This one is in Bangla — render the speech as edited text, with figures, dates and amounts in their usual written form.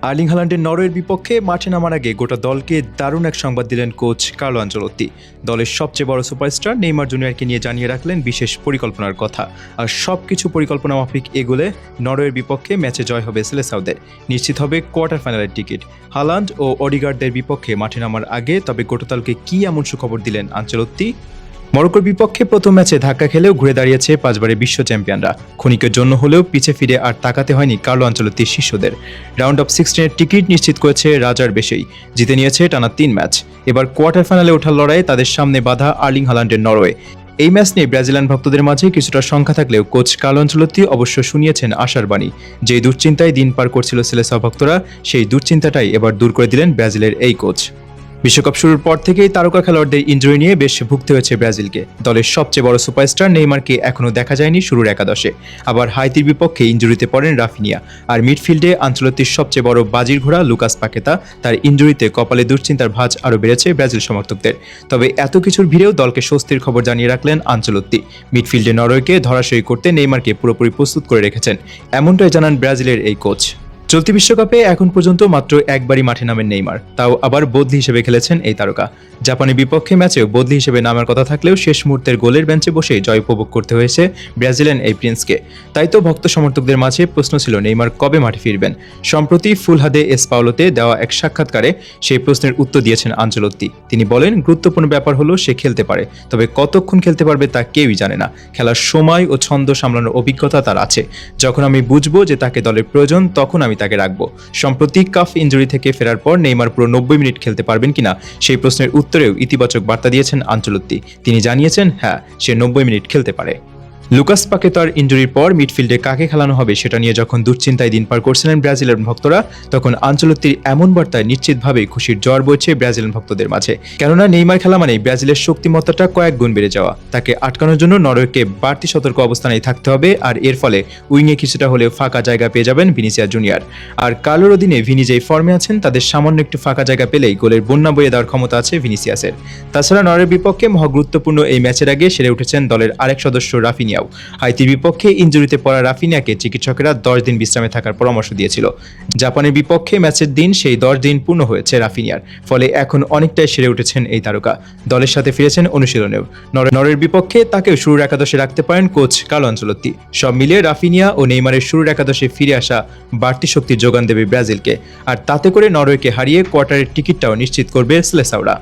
আর্লিং হাল্যান্ডের নরওয়ের বিপক্ষে মাঠে নামার আগে গোটা দলকে দারুণ এক সংবাদ দিলেন কোচ কার্লো আনচেলত্তি। দলের সবচেয়ে বড় সুপারস্টার নেইমার জুনিয়রকে নিয়ে জানিয়ে রাখলেন বিশেষ পরিকল্পনার কথা। আর সবকিছু পরিকল্পনা মাফিক এগোলে নরওয়ের বিপক্ষে ম্যাচে জয় হবে সেলেসাওদের, নিশ্চিত হবে কোয়ার্টার ফাইনালের টিকিট। হাল্যান্ড ও অডিগার্ডদের বিপক্ষে মাঠে নামার আগে তবে গোটা দলকে কী এমন সুখবর দিলেন আনচেলত্তি? মরক্কোর বিপক্ষে প্রথম ম্যাচে ধাক্কা খেলেও ঘুরে দাঁড়িয়েছে পাঁচবারের বিশ্ব চ্যাম্পিয়নরা। ক্ষণিকের জন্য হলেও পিছে ফিরে আর তাকাতে হয়নি কার্লো আনচেলত্তির শিষ্যদের। রাউন্ড অফ 16-এর টিকিট নিশ্চিত করেছে রাজার বেশেই, জিতে নিয়েছে টানা 3 ম্যাচ। এবার কোয়ার্টার ফাইনালে ওঠার লড়াইয়ে তাদের সামনে বাধা আর্লিং হাল্যান্ডের নরওয়ে। এই ম্যাচ নিয়ে ব্রাজিলিয়ান ভক্তদের মাঝে কিছুটা সংখ্যা থাকলেও কোচ কার্লো আনচেলত্তি অবশ্য শুনিয়েছেন আশার বাণী। যে দুশ্চিন্তায় দিন পার করছিল সেলেসাও ভক্তরা, সেই দুশ্চিন্তাটাই এবার দূর করে দিলেন ব্রাজিলের এই কোচ। বিশ্বকাপ শুরুর পর থেকেই তারকা খেলোয়াড়দের ইনজুরি নিয়ে বেশ ভুগতে হয়েছে ব্রাজিলকে। দলের সবচেয়ে বড় সুপারস্টার নেইমারকে এখনও দেখা যায়নি শুরুর একাদশে। আবার হাইতির বিপক্ষে ইনজুরিতে পড়েন রাফিনিয়া। আর মিডফিল্ডে আনচেলত্তির সবচেয়ে বড় বাজির ঘোড়া লুকাস পাকেতা, তার ইনজুরিতে কপালে দুশ্চিন্তার ভাঁজ আরও বেড়েছে ব্রাজিল সমর্থকদের। তবে এত কিছুর ভিড়েও দলকে স্বস্তির খবর জানিয়ে রাখলেন আনচেলত্তি। মিডফিল্ডে নরওয়েকে ধরাশয়ী করতে নেইমারকে পুরোপুরি প্রস্তুত করে রেখেছেন, এমনটাই জানান ব্রাজিলের এই কোচ। চলতি বিশ্বকাপে এখন পর্যন্ত মাত্র একবারই মাঠে নামেন নেইমার, তাও আবার বদলি হিসেবে খেলেছেন এই তারকা। জাপানের বিপক্ষে ম্যাচেও বদলি হিসেবে নামার কথা থাকলেও শেষ মুহূর্তের গোলের বেঞ্চে বসে জয় উপভোগ করতে হয়েছে ব্রাজিলিয়ান এই প্রিন্সকে। তাই তো ভক্ত সমর্থকদের মাঝে প্রশ্ন ছিল নেইমার কবে মাঠে ফিরবেন। সম্প্রতি ফুলহাদে এস পাওলোতে দেওয়া এক সাক্ষাৎকারে সেই প্রশ্নের উত্তর দিয়েছেন আনচেলত্তি। তিনি বলেন, গুরুত্বপূর্ণ ব্যাপার হলো সে খেলতে পারে, তবে কতক্ষণ খেলতে পারবে তা কেউই জানে না। খেলার সময় ও ছন্দ সামলানোর অভিজ্ঞতা তার আছে। যখন আমি বুঝবো যে তাকে দলের প্রয়োজন, তখন আমি তাকে রাখবো। সম্প্রতি কাফ ইনজুরি থেকে ফেরার পর নেইমার পুরো 90 মিনিট খেলতে পারবেন কিনা সেই প্রশ্নের উত্তরেও ইতিবাচক বার্তা দিয়েছেন আনচেলত্তি। তিনি জানিয়েছেন, হ্যাঁ, সে 90 মিনিট খেলতে পারে। লুকাস পাকেতার ইনজুরির পর মিডফিল্ডে কাকে খেলানো হবে সেটা নিয়ে যখন দুশ্চিন্তায় দিন পার করছিলেন ব্রাজিলের ভক্তরা, তখন আনচেলত্তির এমন বার্তায় নিশ্চিতভাবেই খুশির জ্বর বইছে ব্রাজিলিয়ান ভক্তদের মাঝে। কেননা নেইমার খেলা মানেই ব্রাজিলের শক্তিমত্তাটা কয়েক গুণ বেড়ে যাওয়া। তাকে আটকানোর জন্য নরওয়েকে বাড়তি সতর্ক অবস্থানেই থাকতে হবে, আর এর ফলে উইংয়ে কিছুটা হলেও ফাঁকা জায়গা পেয়ে যাবেন ভিনিসিয়াস জুনিয়র। আর কার্লোর অধীনে ভিনি যেই ফর্মে আছেন, তাদের সামান্য একটু ফাঁকা জায়গা পেলেই গোলের বন্যা বয়ে দেওয়ার ক্ষমতা আছে ভিনিসিয়াসের। তাছাড়া নরওয়ের বিপক্ষে মহাগুরুত্বপূর্ণ এই ম্যাচের আগে সেরে উঠেছেন দলের আরেক সদস্য রাফিনিয়া। হাইতির বিপক্ষে ইনজুরিতে পড়া রাফিনিয়াকে চিকিৎসকেরা 10 দিন বিশ্রামে থাকার পরামর্শ দিয়েছিল। জাপানের বিপক্ষে ম্যাচের দিন সেই 10 দিন পূর্ণ হয়েছে রাফিনিয়ার, ফলে এখন অনেকটাই সেরে উঠেছেন এই তারকা। দলের সাথে ফিরেছেন অনুশীলনেও। নরওয়ের বিপক্ষে তাকেও শুরুর একাদশে রাখতে পারেন কোচ কার্লো আনচেলত্তি। সব মিলিয়ে রাফিনিয়া ও নেইমারের শুরুর একাদশে ফিরে আসা বাড়তি শক্তির যোগান দেবে ব্রাজিলকে। আর তাতে করে নরওয়েকে হারিয়ে কোয়ার্টারের টিকিটটাও নিশ্চিত করবে সেলেসাওরা।